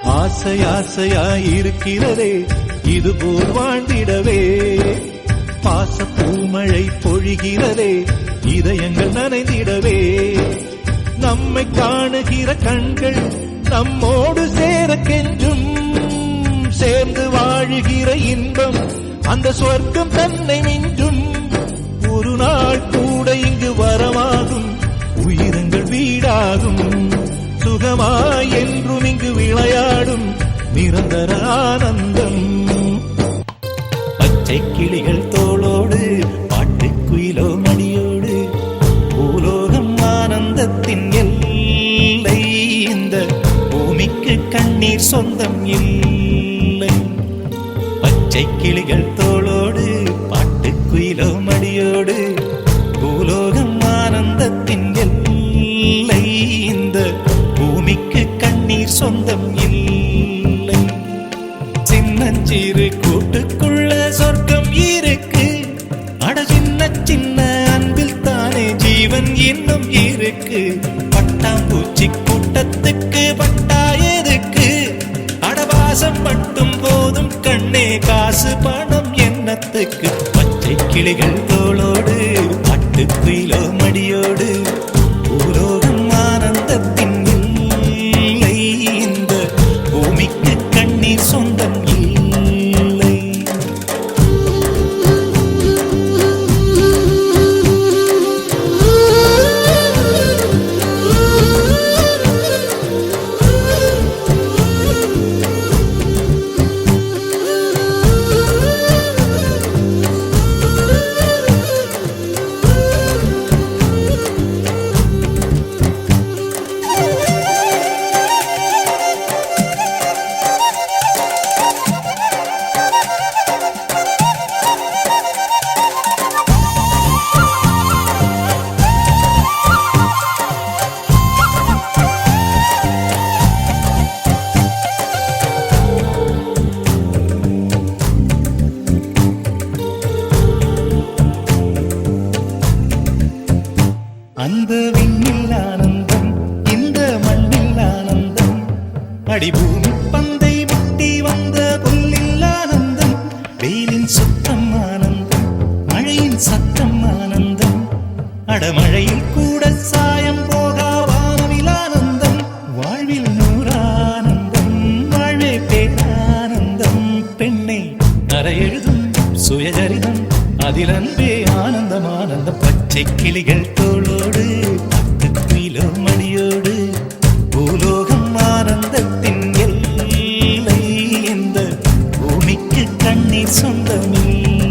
ஆசை ஆசையாயிருக்கிறதே இதுபோல் வாழ்ந்திடவே, பாச பூமழை பொழிகிறதே இதயங்கள் நனைந்திடவே, நம்மை காணுகிற கண்கள் நம்மோடு சேர கெஞ்சும், சேர்ந்து வாழுகிற இன்பம் அந்த சொர்க்கம் தன்னை மிஞ்சும், ஒரு நாள் கூட இங்கு வரமாகும் உயிரங்கள் வீடாகும், சுகமாய் என்றும் இங்கு விளையாடும் நிரந்தர ஆனந்தம். பச்சை கிளிகள் தோளோடு பாட்டுக்குயிலோ மடியோடு, பூலோகம் ஆனந்தத்தின் எல்லை, இந்த பூமிக்கு கண்ணீர் சொந்தம் இல்லை. பச்சை கிளிகள் தோளோடு பாட்டுக்குயிலோ மடியோடு, பூலோகம் ஆனந்தத்தின் எல்லை, இந்த பூமிக்கு கண்ணீர் சொந்தம் இல்லை. சின்னஞ்சிறு கூட்டுக்குள்ள சொர்க்கம் இருக்கு, அட சின்ன சின்ன அன்பில் தானே ஜீவன் இன்னும் இருக்கு. பட்டாம்பூச்சி கூட்டத்துக்கு பட்டா எதுக்கு, அடவாசம் மட்டும் போதும் கண்ணே, காசு பணம் என்னத்துக்கு. பச்சை கிளிகள் தோளோடு பாட்டுக்குயிலோ மடியோடு, பூலோகம் ஆனந்தத்தின் இல்லை, இந்த பூமிக்கு கண்ணீர் சொந்தம் இல்லை. அந்த விண்ணில் ஆனந்தம், இந்த மண்ணில் ஆனந்தம், அடிபூமி பந்தை விட்டி வந்த புல்லில் ஆனந்தம், வெயிலின் சுத்தம் ஆனந்தம், மழையின் சத்தம் ஆனந்தம், அடமழையில் கூட சாயம் போகா வானவில் ஆனந்தம், வாழ்வில் நூறானந்தம், வாழ்வே பேரானந்தம். பெண்ணை அறையெழுதும் சுயசரிதம், அதில் அன்பே ஆனந்தம் ஆனந்தம். பச்சை கிளிகள் தோளோடு பாட்டுக்குயிலோ மடியோடு, பூலோகம் ஆனந்தத்தின் எல்லை, இந்த பூமிக்கு கண்ணீர் சொந்தமில்லை.